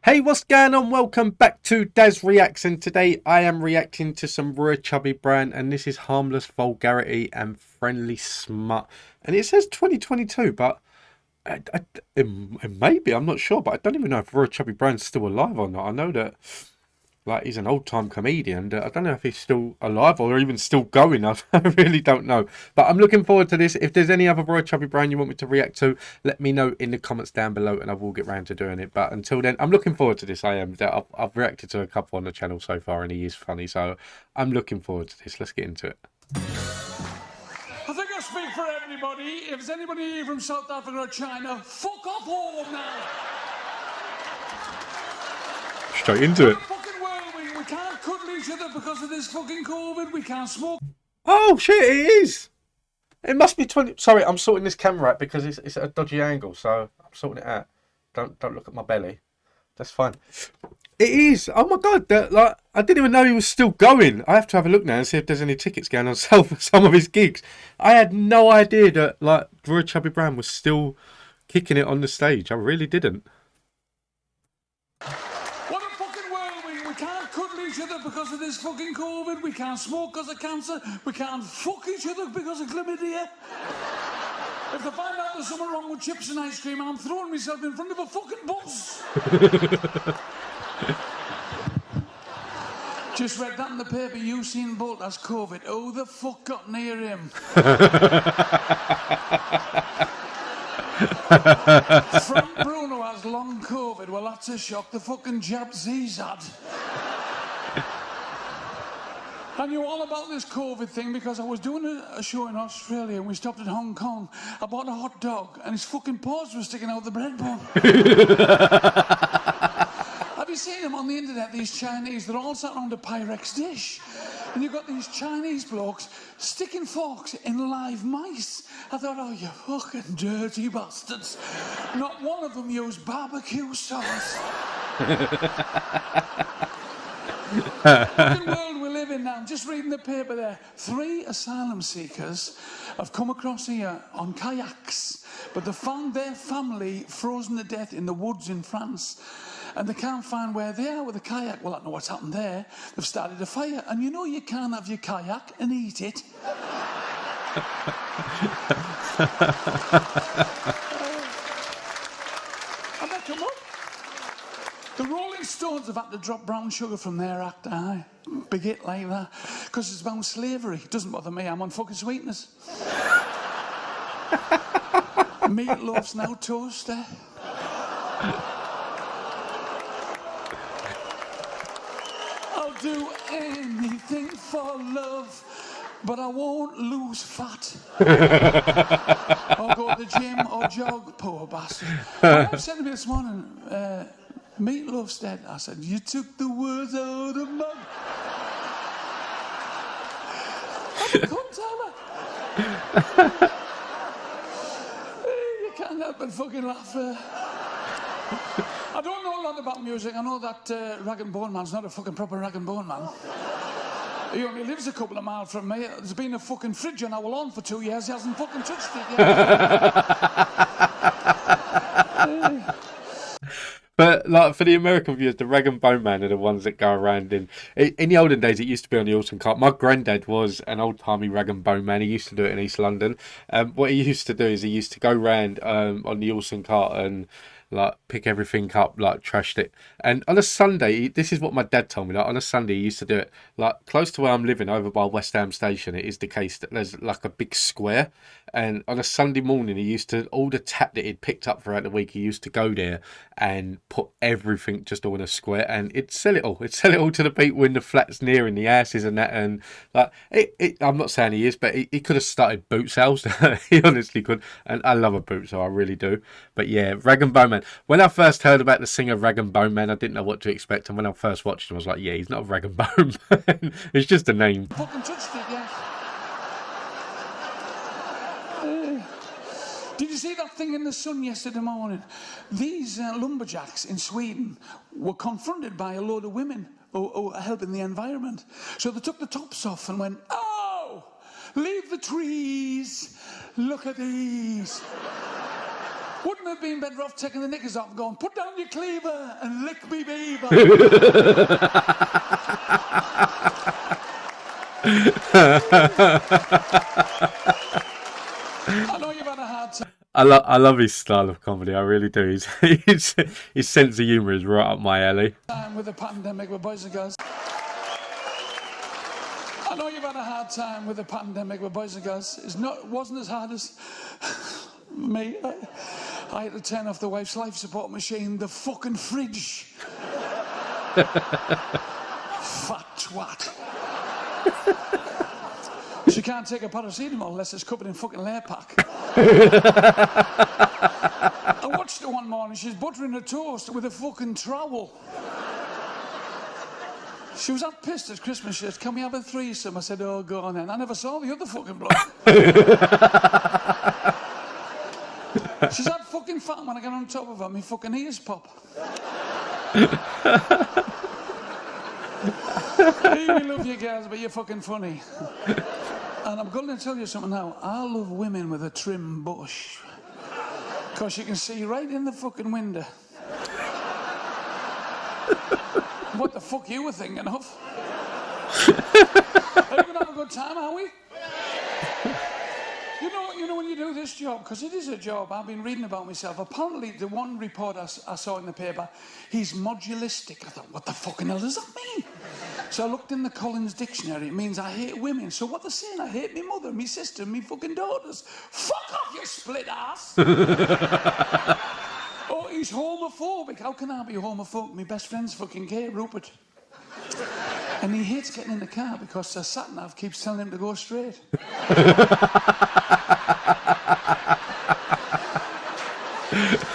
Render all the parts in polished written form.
Hey, what's going on? Welcome back to Daz Reacts, and today I am reacting to some raw Chubby brand, and this is Harmless, Vulgarity, and Friendly Smut. And it says 2022, but it may be, I'm not sure, but I don't even know if raw Chubby Brand's still alive or not. I know that he's an old time comedian. I don't know if he's still alive or even still going. I really don't know. But I'm looking forward to this. If there's any other Roy Chubby brand you want me to react to, let me know in the comments down below, and I will get round to doing it. But until then, I'm looking forward to this. I am. I've reacted to a couple on the channel so far, and he is funny. So I'm looking forward to this. Let's get into it. I think I speak for everybody. If there's anybody here from South Africa or China, fuck off home now. Straight into it. We can't cuddle each other because of this fucking COVID. We can't smoke. Oh shit! It is. It must be 20. Sorry, I'm sorting this camera out because it's at a dodgy angle, so I'm sorting it out. Don't look at my belly. That's fine. It is. Oh my god! I didn't even know he was still going. I have to have a look now and see if there's any tickets going on sale for some of his gigs. I had no idea that Roy Chubby Brand was still kicking it on the stage. I really didn't. What a fucking world. We can't cuddle each other because of this fucking COVID. We can't smoke because of cancer. We can't fuck each other because of chlamydia. If they find out there's something wrong with chips and ice cream, I'm throwing myself in front of a fucking bus. Just read that in the paper. Usain Bolt has COVID. Who the fuck got near him? Frank Bruno has long COVID. Well, that's a shock. The fucking jabs he's had. I knew all about this COVID thing because I was doing a show in Australia and we stopped at Hong Kong. I bought a hot dog and his fucking paws were sticking out of the bread bun. Have you seen them on the internet, these Chinese? They're all sat around a Pyrex dish. And you've got these Chinese blokes sticking forks in live mice. I thought, oh, you fucking dirty bastards. Not one of them used barbecue sauce. Fucking world we live in now. I'm just reading the paper there. 3 asylum seekers have come across here on kayaks, but they found their family frozen to death in the woods in France. And they can't find where they are with the kayak. Well, I don't know what's happened there. They've started a fire. And you know you can't have your kayak and eat it. And they come up. The Rolling Stones have had to drop Brown Sugar from their act. Aye. Big hit like that. Because it's about slavery. It doesn't bother me. I'm on fucking sweetness. Meatloaf's now toaster. I'll do anything for love, but I won't lose fat. Or go to the gym or jog, poor bastard. My wife said to me this morning, Meatloaf's dead. I said, you took the words out of my... I'm a cunt, You can't help but fucking laugh. I don't know a lot about music. I know that Rag and Bone Man's not a fucking proper Rag and Bone Man. He only lives a couple of miles from me. There's been a fucking fridge on our lawn for 2 years. He hasn't fucking touched it yet. But for the American viewers, the Rag and Bone Man are the ones that go around in the olden days. It used to be on the Alton cart. My granddad was an old timey Rag and Bone Man. He used to do it in East London. What he used to do is he used to go round on the Alton cart and pick everything up, trashed it. And on a Sunday, this is what my dad told me, on a Sunday he used to do it close to where I'm living, over by West Ham Station. It is the case that there's a big square, and on a Sunday morning he used to, all the tap that he'd picked up throughout the week, he used to go there and put everything just all in a square, and it'd sell it all to the people in the flats near, in the houses and that. And I'm not saying he is, but he could have started boot sales. He honestly could. And I love a boot, so I really do. But yeah, Rag and Bone Man. When I first heard about the singer Rag and Bone Man, I didn't know what to expect. And when I first watched him, I was like, yeah, he's not a Rag and Bone Man. It's just a name. Fucking touched it, yeah. Did you see that thing in the Sun yesterday morning? These lumberjacks in Sweden were confronted by a load of women who are helping the environment. So they took the tops off and went, oh, leave the trees, look at these. Wouldn't have been better off taking the knickers off and going, put down your cleaver and lick me beaver. I know you've had a hard time. I love his style of comedy. I really do. His sense of humour is right up my alley. With the pandemic, with boys and girls. I know you've had a hard time with the pandemic with boys and girls. It wasn't as hard as me. I had to turn off the wife's life support machine, the fucking fridge. Fat twat. She can't take a paracetamol unless it's covered in fucking layer pack. I watched her one morning, she's buttering a toast with a fucking trowel. She was that pissed at Christmas. She said, can we have a threesome? I said, oh, go on then. I never saw the other fucking bloke. She's that fucking fat when I get on top of her, my fucking ears pop. Hey, we love you girls, but you're fucking funny. And I'm going to tell you something now. I love women with a trim bush. Because you can see right in the fucking window. What the fuck you were thinking of? Are you going to have a good time, are we? You know when you do this job, because it is a job, I've been reading about myself. Apparently, the one report I saw in the paper, he's modulistic. I thought, what the fucking hell does that mean? So I looked in the Collins Dictionary. It means I hate women. So what they're saying, I hate me mother, me sister, me fucking daughters. Fuck off, you split ass! Oh, he's homophobic. How can I be homophobic? My best friend's fucking gay, Rupert. And he hates getting in the car because the sat-nav keeps telling him to go straight.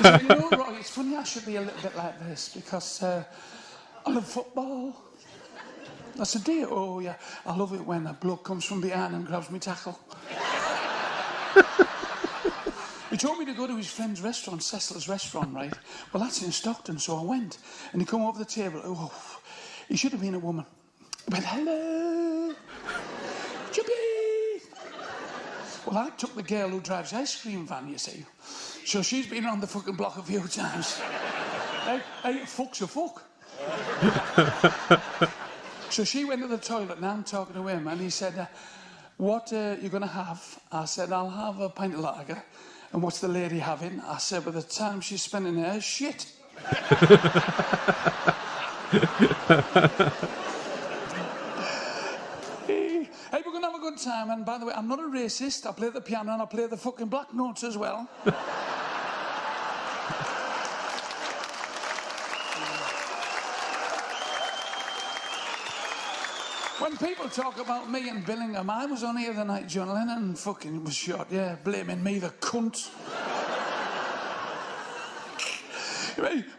So, you know, Roy, it's funny I should be a little bit like this because I love football. I said, dear, oh yeah, I love it when a bloke comes from behind and grabs me tackle. He told me to go to his friend's restaurant, Cecil's restaurant, right? Well, that's in Stockton, so I went. And he come over the table. Oh, he should have been a woman. I went, hello, Chubby. Well, I took the girl who drives the ice cream van, you see. So she's been on the fucking block a few times. Hey, fuck's a fuck. So she went to the toilet, and I'm talking to him, and he said, what are you going to have? I said, I'll have a pint of lager. And what's the lady having? I said, by the time she's spending her shit. Hey, we're going to have a good time. And by the way, I'm not a racist. I play the piano and I play the fucking black notes as well. When people talk about me and Billingham, I was on here the night John Lennon fucking was shot. Yeah, blaming me, the cunt.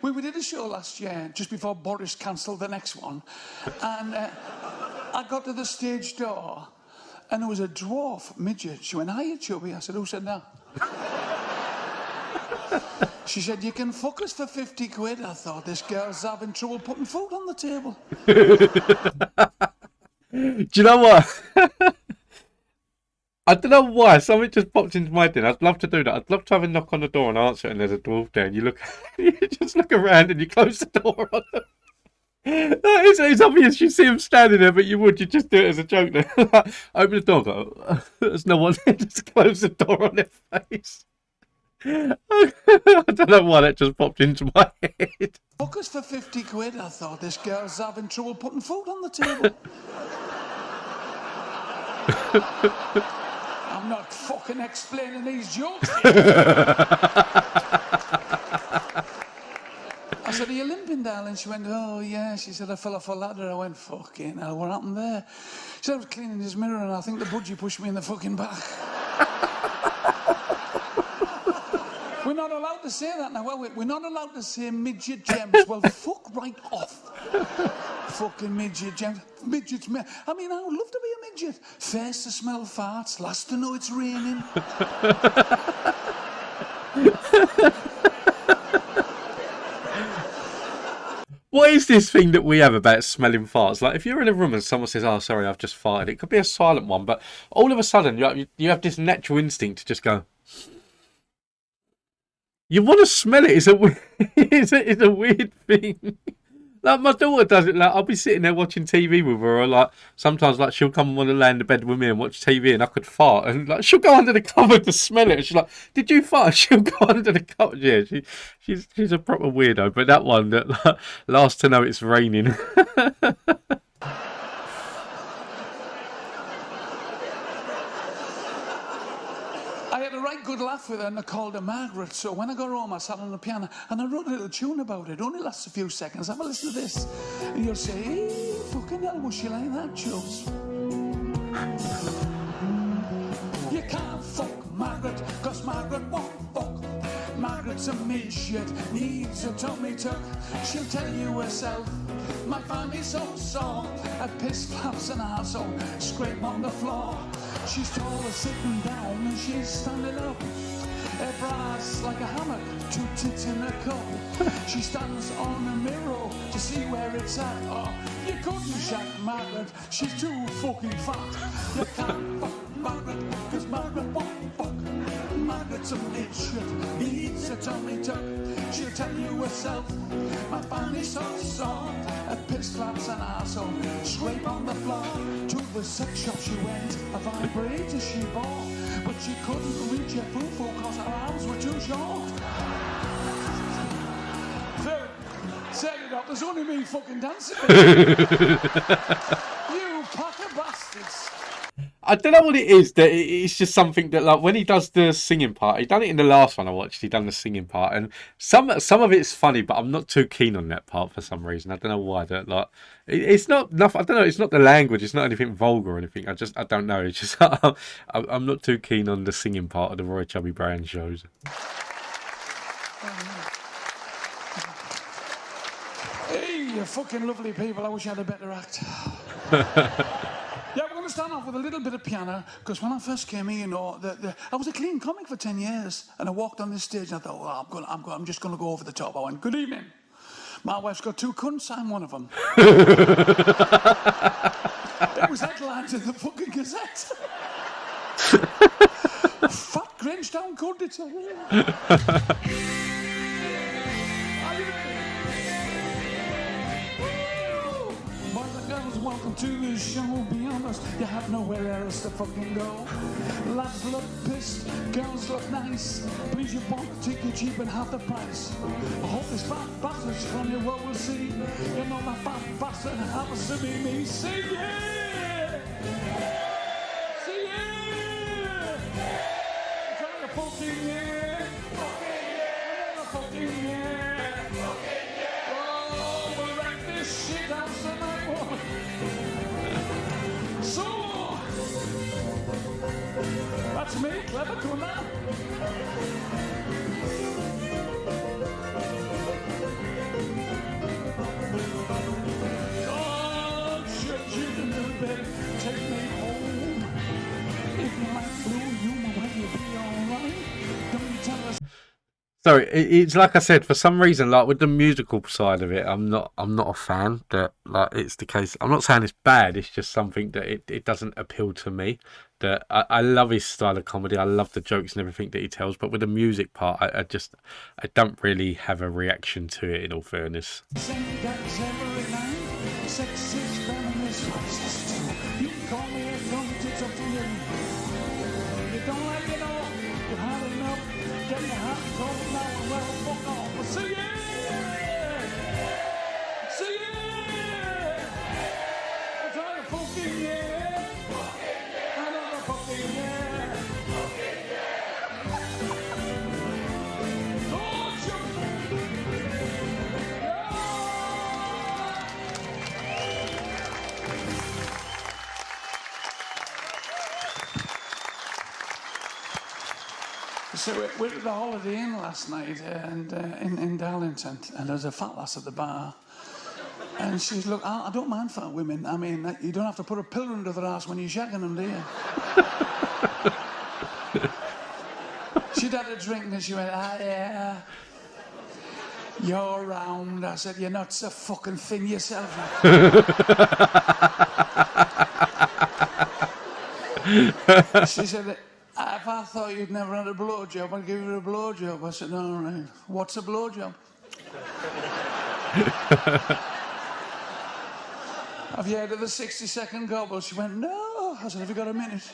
We did a show last year, just before Boris cancelled the next one. And I got to the stage door, and there was a dwarf midget. She went, hiya, Chubby. I said, who said that? She said, you can fuck us for 50 quid. I thought, this girl's having trouble putting food on the table. Do you know what? I don't know why. Something just popped into my head. I'd love to do that. I'd love to have a knock on the door and answer it, and there's a dwarf there, and you just look around and you close the door on them. It's obvious you see him standing there, but you just do it as a joke. There. Open the door, go, there's no one there. Just close the door on their face. I don't know why that just popped into my head. Fuck us for 50 quid. I thought, this girl's having trouble putting food on the table. I'm not fucking explaining these jokes. I said, are you limping, darling? She went, oh, yeah. She said, I fell off a ladder. I went, fucking hell, what happened there? She said, I was cleaning his mirror and I think the budgie pushed me in the fucking back. We're not allowed to say that now, are we? We're not allowed to say midget gems. Well, fuck right off. Fucking midget gems. Midgets, I mean, I would love to be a midget. First to smell farts, last to know it's raining. What is this thing that we have about smelling farts? Like, if you're in a room and someone says, oh, sorry, I've just farted, it could be a silent one, but all of a sudden you have this natural instinct to just go, You want to smell it. It's a weird thing. Like my daughter does it. Like I'll be sitting there watching TV with her, or like sometimes like she'll come and want to lay in the bed with me and watch TV, and I could fart, and like she'll go under the cupboard to smell it. And she's like, "Did you fart?" She'll go under the cupboard. Yeah, she's a proper weirdo. But that one that like, last to know it's raining. I had a right good laugh with her and I called her Margaret. So when I got home, I sat on the piano and I wrote a little tune about it. It only lasts a few seconds. Have a listen to this. And you'll say, hey, fucking hell, was she like that, Chubbs? You can't fuck Margaret, cause Margaret won't fuck. Margaret's a midget, needs a tummy tuck. She'll tell you herself, my family's so sore. A piss flaps an arsehole, scrape on the floor. She's taller sitting down and she's standing up. Her bra's like a hammock, two tits in a cup. She stands on a mirror to see where it's at. Oh, you couldn't shack Margaret, she's too fucking fat. You can't fuck Margaret, cause Margaret won't fuck. Margaret's a midget, needs a tummy tuck. She'll tell you herself, my family's so sore. A piss flaps an arsehole, scrape on the floor. To the sex shop she went, a vibrator she bought. But she couldn't reach her foo-foo cause her arms were too short. Set it up, there's only me fucking dancing. You pack of bastards. I don't know what it is. That it's just something that, like, when he does the singing part, he done it in the last one I watched. He done the singing part, and some of it's funny, but I'm not too keen on that part for some reason. I don't know why. That like, it's not enough. I don't know. It's not the language. It's not anything vulgar or anything. I don't know. It's just I'm not too keen on the singing part of the Roy Chubby Brand shows. Hey, you fucking lovely people. I wish I had a better act. Yeah, we're going to start off with a little bit of piano, because when I first came here, you know, I was a clean comic for 10 years, and I walked on this stage and I thought, well, I'm just going to go over the top. I went, good evening. My wife's got two cunts, I'm one of them. It was headlines in the fucking Gazette. Fat Grinch down cunt, it's Boys and girls, welcome to the show. Be honest, you have nowhere else to fucking go. Lads look pissed, girls look nice. Please, you bought the ticket cheap and half the price. I hope this fat bastard's from your world will see. You know that fat bastard happens to be me. Say yeah! Say yeah! Try to fucking yeah! Fucking yeah! Oh, we'll wreck this shit house tonight. So, that's me, clever tuna. Oh, shit, you can do better. Take me home. If you like blue, you know where you'll be alright. Don't tell us. Sorry, it's like I said. For some reason, like with the musical side of it, I'm not a fan. That like it's the case. I'm not saying it's bad. It's just something that it doesn't appeal to me. That I love his style of comedy. I love the jokes and everything that he tells. But with the music part, I don't really have a reaction to it. In all fairness. Same guys every night. Sex is feminist. You can call me a cunt, it's up to you. You don't like it all, you had enough. Get your hat cold now and well, fuck off. But say yeah! Say yeah! I'm trying to fucking yeah! Another fucking yeah! Oh, Chubby! So we were at the Holiday Inn last night and in Darlington, and there was a fat lass at the bar. And she's, look, I don't mind fat women. I mean, you don't have to put a pillar under their ass when you're shagging them, do you? She'd had a drink and she went, yeah, you're round. I said, you're not so fucking thin yourself. She said, if I thought you'd never had a blowjob. I'd give you a blowjob. I said, all right. What's a blowjob? Have you heard of the 60-second gobble? She went, no. I said, have you got a minute?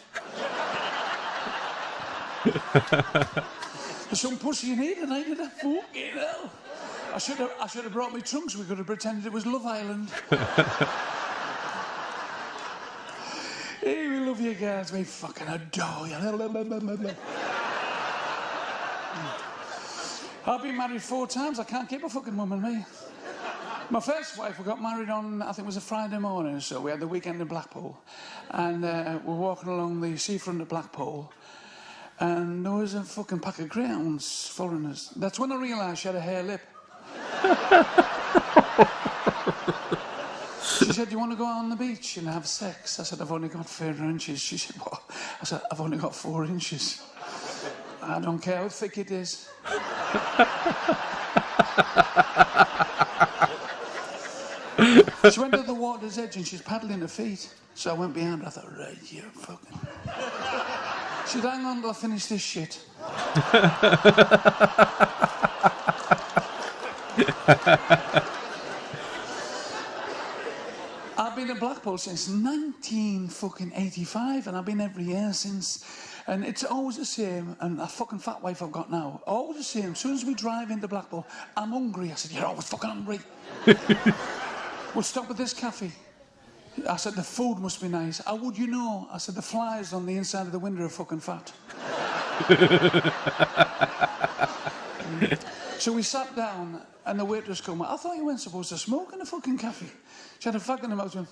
There's some pussy you need, and I did a fucking hell. I should have brought my trunks. We could have pretended it was Love Island. Hey, we love you girls. We fucking adore you. I've been married 4 times. I can't keep a fucking woman, me. My first wife, we got married on, I think it was a Friday morning, so we had the weekend in Blackpool. And we're walking along the seafront of Blackpool, and there was a fucking pack of greyhounds following us. That's when I realised she had a hair lip. She said, do you want to go out on the beach and have sex? I said, I've only got 4 inches. She said, what? I said, I've only got 4 inches. I don't care how thick it is. She went to the water's edge and she's paddling her feet. So I went behind her. I thought, right, you fucking... She'd hang on till I finish this shit. I've been in Blackpool since 1985, and I've been every year since. And it's always the same, and a fucking fat wife I've got now, always the same. As soon as we drive into Blackpool, I'm hungry. I said, you're always fucking hungry. We'll stop at this cafe. I said, the food must be nice. How would you know? I said, the flies on the inside of the window are fucking fat. So we sat down, and the waitress came. I thought you weren't supposed to smoke in a fucking cafe. She had a fag in her mouth. Went,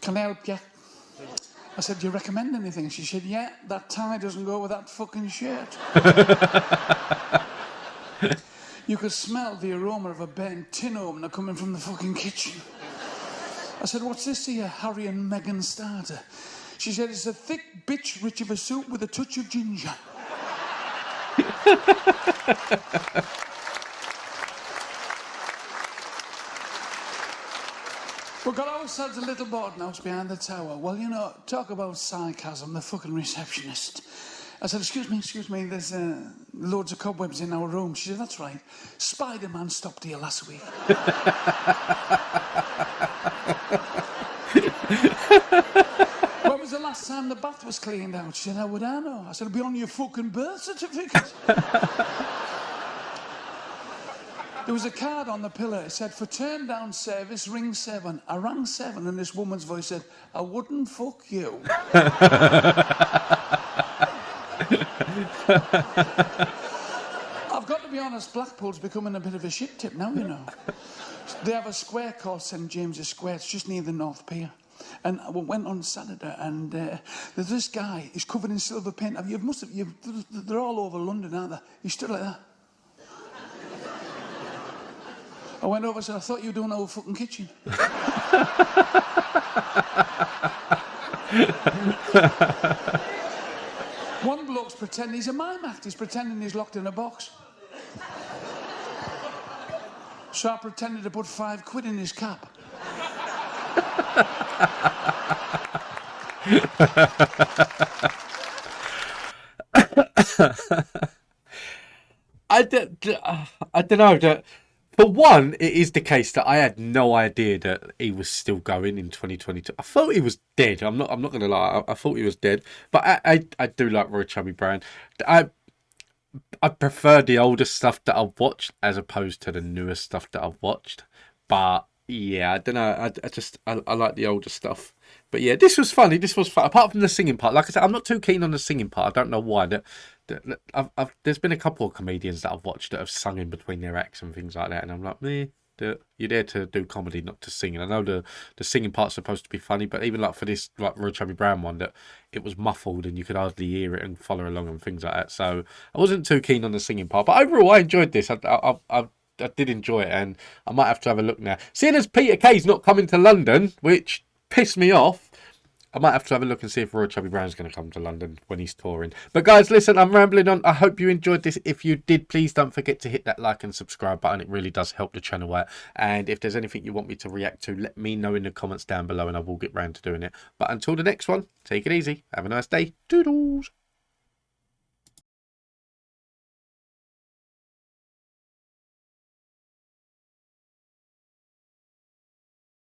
can I help you? I said, do you recommend anything? She said, yeah, that tie doesn't go with that fucking shirt. You could smell the aroma of a burnt tin opener coming from the fucking kitchen. I said, what's this here, Harry and Meghan starter? She said, it's a thick bitch rich of a soup with a touch of ginger. We've got ourselves a little boarding house behind the tower. Well, you know, talk about sarcasm, the fucking receptionist. I said, excuse me, there's loads of cobwebs in our room. She said, that's right. Spider-Man stopped here last week. When was the last time the bath was cleaned out? She said, how would I know? I said, it'll be on your fucking birth certificate. There was a card on the pillar. It said, for turn down service, ring 7. I rang 7 and this woman's voice said, I wouldn't fuck you. I've got to be honest, Blackpool's becoming a bit of a shit tip now, you know. They have a square called St James's Square. It's just near the North Pier. And I went on Saturday, and there's this guy. He's covered in silver paint. They're all over London, aren't they? He stood like that. I went over and said, I thought you were doing our fucking kitchen. One bloke's pretending he's a mime act. He's pretending he's locked in a box. So I pretended to put £5 in his cap. I don't know. For one, it is the case that I had no idea that he was still going in 2022. I thought he was dead. I'm not going to lie. I thought he was dead. But I do like Roy Chubby Brown. I prefer the older stuff that I've watched as opposed to the newer stuff that I've watched. But yeah, I don't know. I like the older stuff. But yeah, this was funny. This was fun. Apart from the singing part, like I said, I'm not too keen on the singing part. I don't know why. There's been a couple of comedians that I've watched that have sung in between their acts and things like that, and I'm like, you're there to do comedy, not to sing. And I know the singing part's supposed to be funny, but even like for this like Roy Chubby Brown one, that it was muffled and you could hardly hear it and follow along and things like that. So I wasn't too keen on the singing part, but overall I enjoyed this. I did enjoy it, and I might have to have a look now. Seeing as Peter Kay's not coming to London, which pissed me off. I might have to have a look and see if Royal Chubby Brown's going to come to London when he's touring. But guys, listen, I'm rambling on. I hope you enjoyed this. If you did, please don't forget to hit that like and subscribe button. It really does help the channel out. And if there's anything you want me to react to, let me know in the comments down below and I will get round to doing it. But until the next one, take it easy. Have a nice day. Doodles.